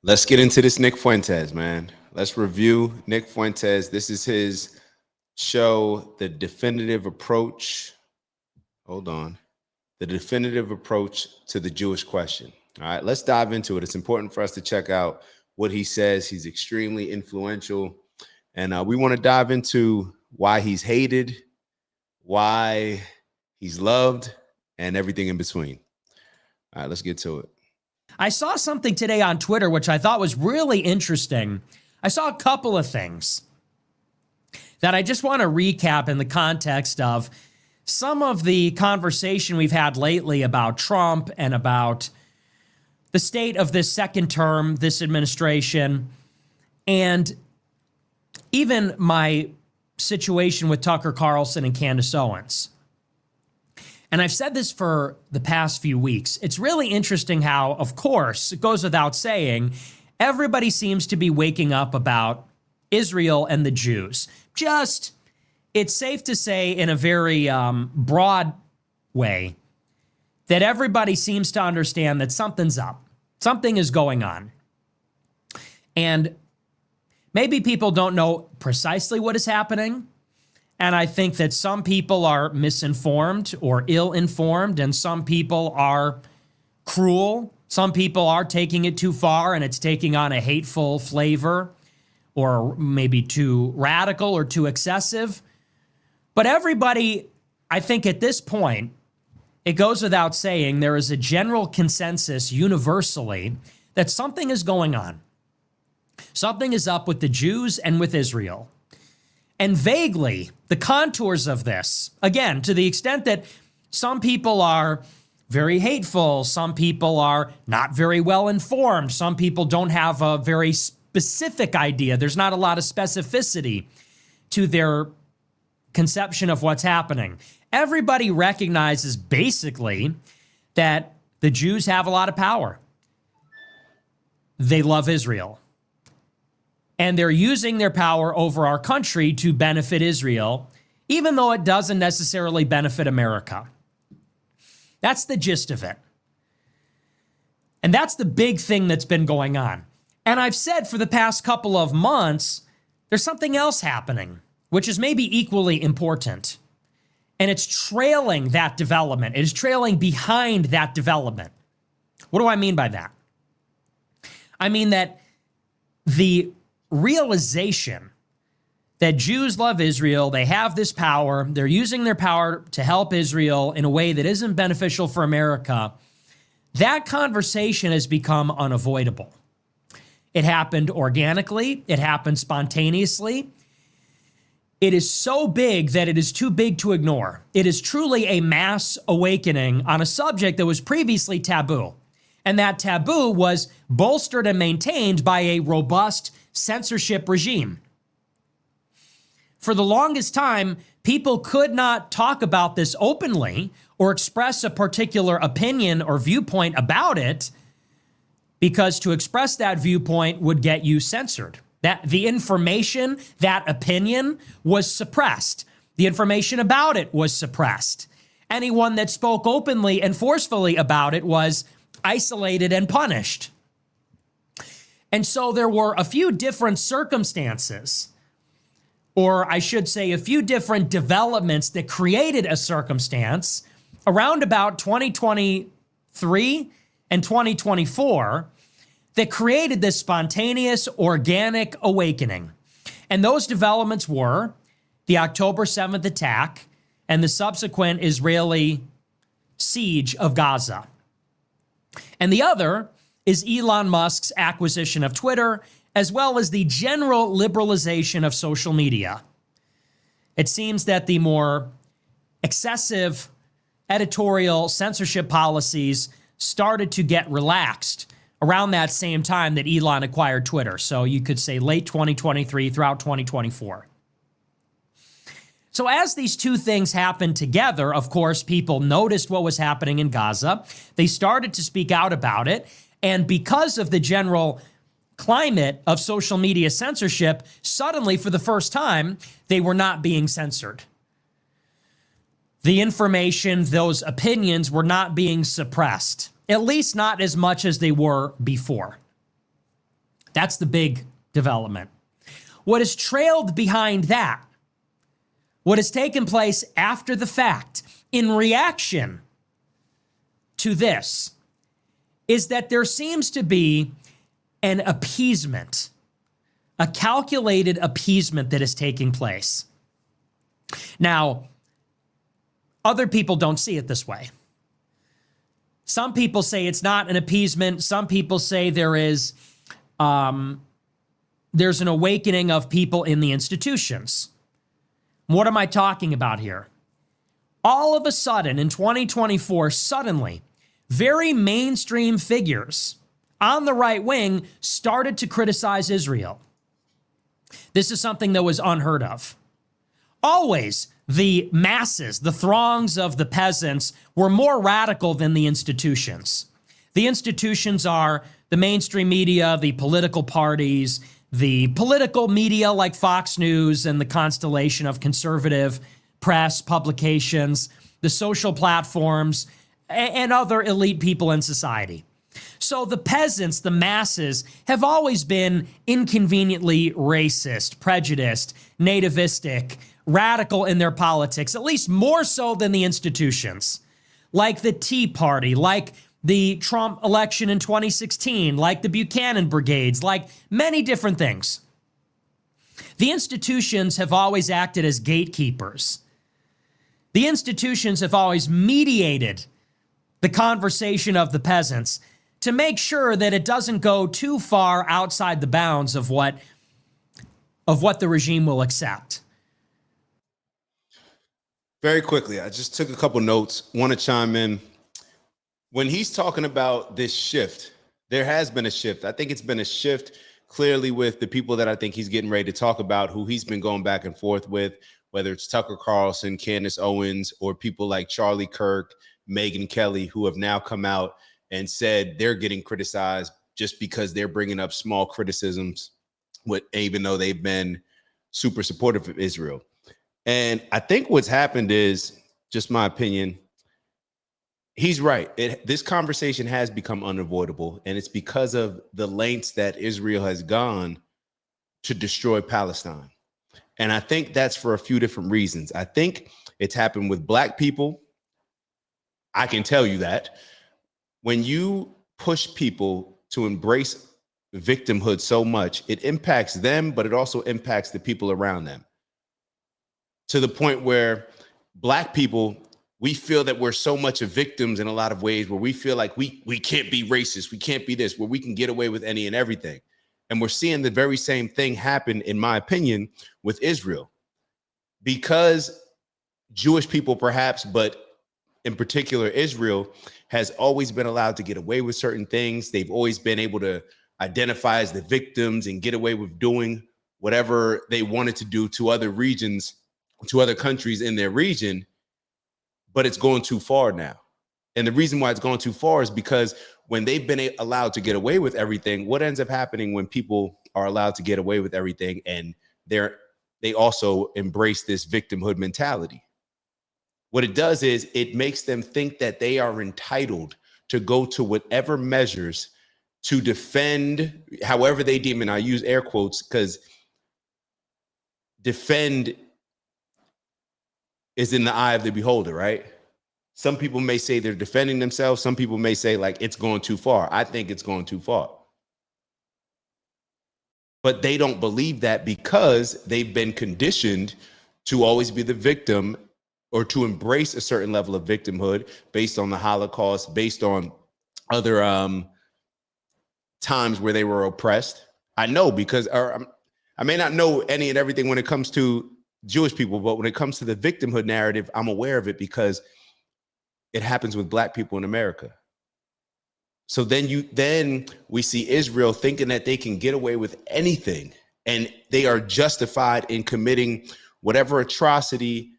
Let's get into this Nick Fuentes, man. Let's review Nick Fuentes. This is his show, The Definitive Approach. Hold on. The Definitive Approach to the Jewish Question. All right, let's dive into it. It's important for us to check out what he says. He's extremely influential. And we want to dive into why he's hated, why he's loved, and everything in between. All right, let's get to it. I saw something today on Twitter, which I thought was really interesting. I saw a couple of things that I just want to recap in the context of some of the conversation we've had lately about Trump and about the state of this second term, this administration, and even my situation with Tucker Carlson and Candace Owens. And I've said this for the past few weeks. It's really interesting how, of course, it goes without saying, everybody seems to be waking up about Israel and the Jews. Just, it's safe to say in a very broad way that everybody seems to understand that something's up. Something is going on. And maybe people don't know precisely what is happening. And I think that some people are misinformed or ill-informed, and some people are cruel. Some people are taking it too far, and it's taking on a hateful flavor, or maybe too radical or too excessive. But everybody, I think at this point, it goes without saying, there is a general consensus universally that something is going on. Something is up with the Jews and with Israel. And vaguely, the contours of this, again, to the extent that some people are very hateful, some people are not very well informed, some people don't have a very specific idea. There's not a lot of specificity to their conception of what's happening. Everybody recognizes basically that the Jews have a lot of power. They love Israel. And they're using their power over our country to benefit Israel, even though it doesn't necessarily benefit America. That's the gist of it. And that's the big thing that's been going on. And I've said for the past couple of months, there's something else happening, which is maybe equally important. And it's trailing that development. It is trailing behind that development. What do I mean by that? I mean that the realization that Jews love Israel, they have this power, they're using their power to help Israel in a way that isn't beneficial for America, that conversation has become unavoidable. It happened organically, it happened spontaneously. It is so big that it is too big to ignore. It is truly a mass awakening on a subject that was previously taboo. And that taboo was bolstered and maintained by a robust censorship regime. For the longest time, people could not talk about this openly or express a particular opinion or viewpoint about it, because to express that viewpoint would get you censored. That the information, that opinion was suppressed. The information about it was suppressed. Anyone that spoke openly and forcefully about it was isolated and punished. And so there were a few different circumstances, or I should say a few different developments that created a circumstance around about 2023 and 2024 that created this spontaneous, organic awakening. And those developments were the October 7th attack and the subsequent Israeli siege of Gaza. And the other is Elon Musk's acquisition of Twitter, as well as the general liberalization of social media. It seems that the more excessive editorial censorship policies started to get relaxed around that same time that Elon acquired Twitter. So you could say late 2023 throughout 2024. So as these two things happened together, of course, people noticed what was happening in Gaza. They started to speak out about it. And because of the general climate of social media censorship, suddenly, for the first time, they were not being censored. The information, those opinions were not being suppressed, at least not as much as they were before. That's the big development. What has trailed behind that, what has taken place after the fact in reaction to this, is that there seems to be an appeasement, a calculated appeasement that is taking place. Now, other people don't see it this way. Some people say it's not an appeasement. Some people say there's an awakening of people in the institutions. What am I talking about here? All of a sudden, in 2024, suddenly, very mainstream figures on the right wing started to criticize Israel. This is something that was unheard of. Always, the masses, the throngs of the peasants were more radical than the institutions. The institutions are the mainstream media, the political parties, the political media like Fox News and the constellation of conservative press, publications, the social platforms, and other elite people in society. So the peasants, the masses, have always been inconveniently racist, prejudiced, nativistic, radical in their politics, at least more so than the institutions, like the Tea Party, like the Trump election in 2016, like the Buchanan brigades, like many different things. The institutions have always acted as gatekeepers. The institutions have always mediated the conversation of the peasants to make sure that it doesn't go too far outside the bounds of what the regime will accept. Very quickly, I just took a couple notes. Want to chime in. When he's talking about this shift, there has been a shift. I think it's been a shift clearly with the people that I think he's getting ready to talk about, who he's been going back and forth with, whether it's Tucker Carlson, Candace Owens, or people like Charlie Kirk, Megyn Kelly, who have now come out and said they're getting criticized just because they're bringing up small criticisms, even though they've been super supportive of Israel. And I think what's happened is, just my opinion, he's right. This conversation has become unavoidable, and it's because of the lengths that Israel has gone to destroy Palestine. And I think that's for a few different reasons. I think it's happened with Black people. I can tell you that when you push people to embrace victimhood so much, it impacts them, but it also impacts the people around them, to the point where Black people, we feel that we're so much of victims in a lot of ways, where we feel like we can't be racist, we can't be this, where we can get away with any and everything. And we're seeing the very same thing happen, in my opinion, with Israel. Because Jewish people perhaps, but in particular Israel, has always been allowed to get away with certain things. They've always been able to identify as the victims and get away with doing whatever they wanted to do to other regions, to other countries in their region. But it's going too far now. And the reason why it's going too far is because when they've been allowed to get away with everything, what ends up happening when people are allowed to get away with everything and they also embrace this victimhood mentality? What it does is it makes them think that they are entitled to go to whatever measures to defend, however they deem it. I use air quotes because defend is in the eye of the beholder, right? Some people may say they're defending themselves. Some people may say like it's going too far. I think it's going too far. But they don't believe that because they've been conditioned to always be the victim, or to embrace a certain level of victimhood based on the Holocaust, based on other times where they were oppressed. I know because I may not know any and everything when it comes to Jewish people, but when it comes to the victimhood narrative, I'm aware of it because it happens with Black people in America. So then we see Israel thinking that they can get away with anything, and they are justified in committing whatever atrocity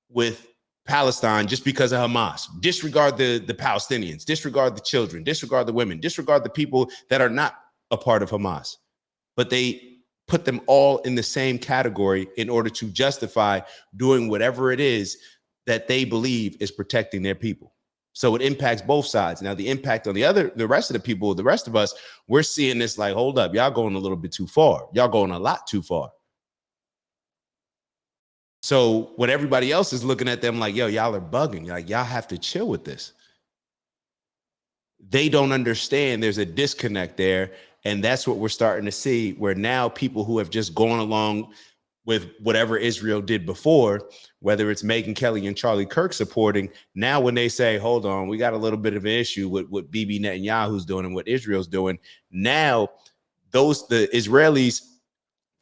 with Palestine just because of Hamas. Disregard the Palestinians, disregard the children, disregard the women, disregard the people that are not a part of Hamas. But they put them all in the same category in order to justify doing whatever it is that they believe is protecting their people. So it impacts both sides. Now, the impact on the rest of the people, the rest of us, we're seeing this like, hold up, y'all going a little bit too far. Y'all going a lot too far. So when everybody else is looking at them like, yo, y'all are bugging, like, y'all have to chill with this. They don't understand there's a disconnect there. And that's what we're starting to see, where now people who have just gone along with whatever Israel did before, whether it's Megyn Kelly and Charlie Kirk supporting, now when they say, hold on, we got a little bit of an issue with what Bibi Netanyahu's doing and what Israel's doing, now the Israelis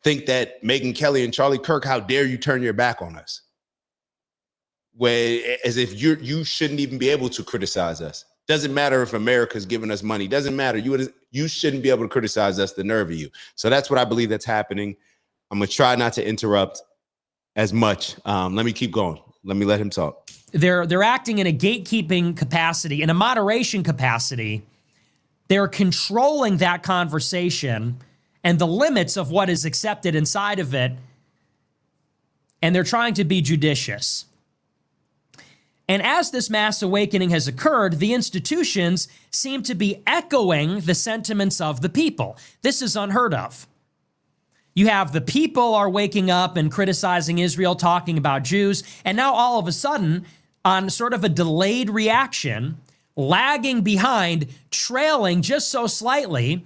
think that Megyn Kelly and Charlie Kirk, how dare you turn your back on us? As if you shouldn't even be able to criticize us. Doesn't matter if America's giving us money. Doesn't matter. You shouldn't be able to criticize us, the nerve of you. So that's what I believe that's happening. I'm going to try not to interrupt as much. Let me keep going. Let me let him talk. They're acting in a gatekeeping capacity, in a moderation capacity. They're controlling that conversation and the limits of what is accepted inside of it. And they're trying to be judicious. And as this mass awakening has occurred, the institutions seem to be echoing the sentiments of the people. This is unheard of. You have the people are waking up and criticizing Israel, talking about Jews, and now all of a sudden, on sort of a delayed reaction, lagging behind, trailing just so slightly,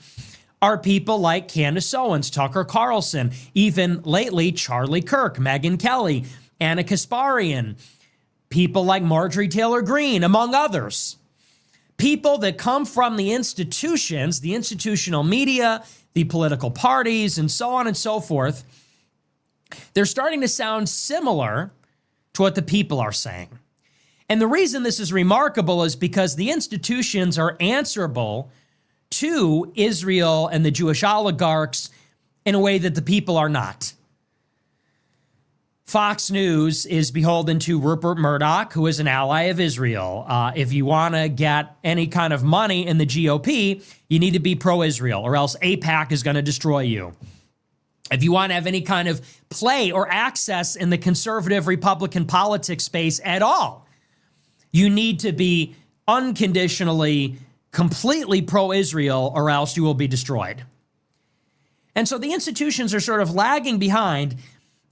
are people like Candace Owens, Tucker Carlson, even lately Charlie Kirk, Megyn Kelly, Anna Kasparian, people like Marjorie Taylor Greene, among others. People that come from the institutions, the institutional media, the political parties, and so on and so forth. They're starting to sound similar to what the people are saying. And the reason this is remarkable is because the institutions are answerable to Israel and the Jewish oligarchs in a way that the people are not. Fox News is beholden to Rupert Murdoch, who is an ally of Israel. If you want to get any kind of money in the GOP, you need to be pro-Israel, or else AIPAC is going to destroy you. If you want to have any kind of play or access in the conservative Republican politics space at all, you need to be unconditionally, completely pro-Israel, or else you will be destroyed. And so the institutions are sort of lagging behind.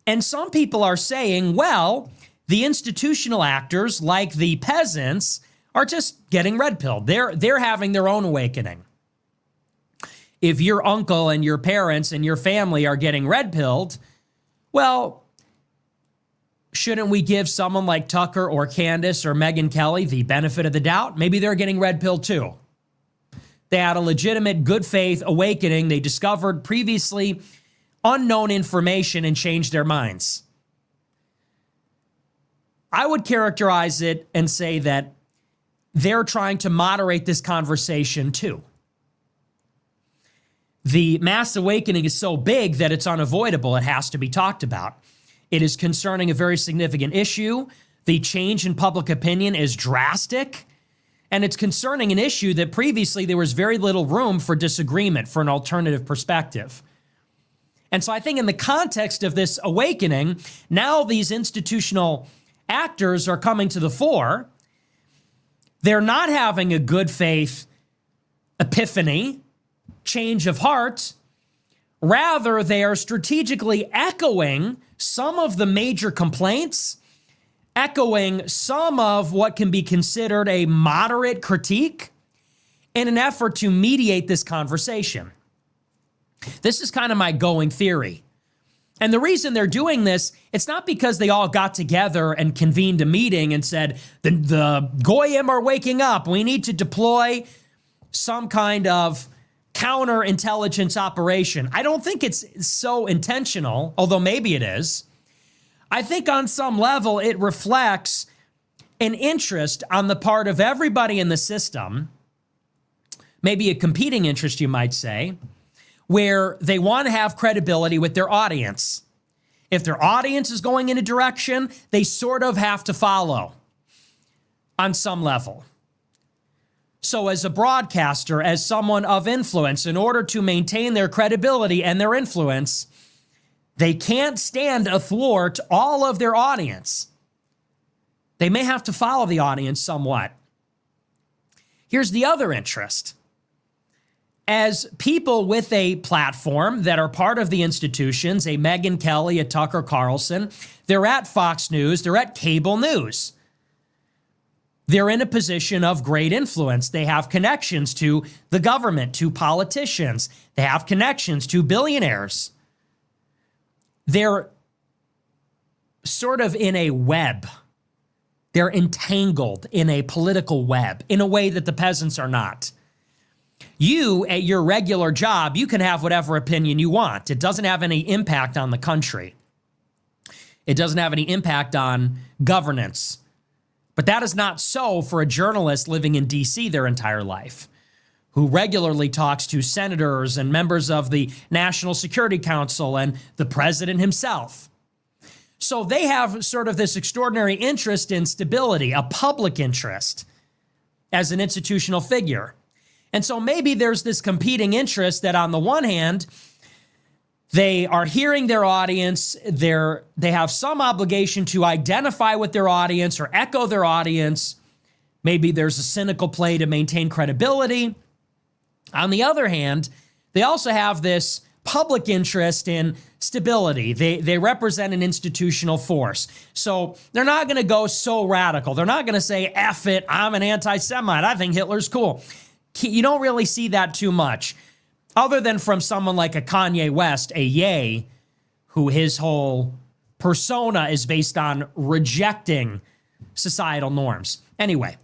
And some people are saying, well, the institutional actors, like the peasants, are just getting red-pilled. They're having their own awakening. If your uncle and your parents and your family are getting red-pilled, well, shouldn't we give someone like Tucker or Candace or Megyn Kelly the benefit of the doubt? Maybe they're getting red-pilled too. They had a legitimate good faith awakening. They discovered previously unknown information and change their minds. I would characterize it and say that they're trying to moderate this conversation too. The mass awakening is so big that it's unavoidable. It has to be talked about. It is concerning a very significant issue. The change in public opinion is drastic, and it's concerning an issue that previously there was very little room for disagreement, for an alternative perspective. And so I think in the context of this awakening, now these institutional actors are coming to the fore. They're not having a good faith epiphany, change of heart. Rather, they are strategically echoing some of the major complaints, echoing some of what can be considered a moderate critique in an effort to mediate this conversation. This is kind of my going theory. And the reason they're doing this, it's not because they all got together and convened a meeting and said, the Goyim are waking up. We need to deploy some kind of counterintelligence operation. I don't think it's so intentional, although maybe it is. I think on some level it reflects an interest on the part of everybody in the system, maybe a competing interest, you might say, where they want to have credibility with their audience. If their audience is going in a direction, they sort of have to follow on some level. So as a broadcaster, as someone of influence, in order to maintain their credibility and their influence, they can't stand athwart all of their audience. They may have to follow the audience somewhat. Here's the other interest. As people with a platform that are part of the institutions, a Megyn Kelly, a Tucker Carlson, they're at Fox News, they're at cable news. They're in a position of great influence. They have connections to the government, to politicians. They have connections to billionaires. They're sort of in a web. They're entangled in a political web in a way that the peasants are not. You, at your regular job, you can have whatever opinion you want. It doesn't have any impact on the country. It doesn't have any impact on governance. But that is not so for a journalist living in D.C. their entire life, who regularly talks to senators and members of the National Security Council and the president himself. So they have sort of this extraordinary interest in stability, a public interest as an institutional figure. And so maybe there's this competing interest that on the one hand, they are hearing their audience, they have some obligation to identify with their audience or echo their audience. Maybe there's a cynical play to maintain credibility. On the other hand, they also have this public interest in stability. They represent an institutional force. So they're not going to go so radical. They're not going to say, F it, I'm an anti-Semite, I think Hitler's cool. You don't really see that too much, other than from someone like a Kanye West, a Ye, who his whole persona is based on rejecting societal norms. Anyway,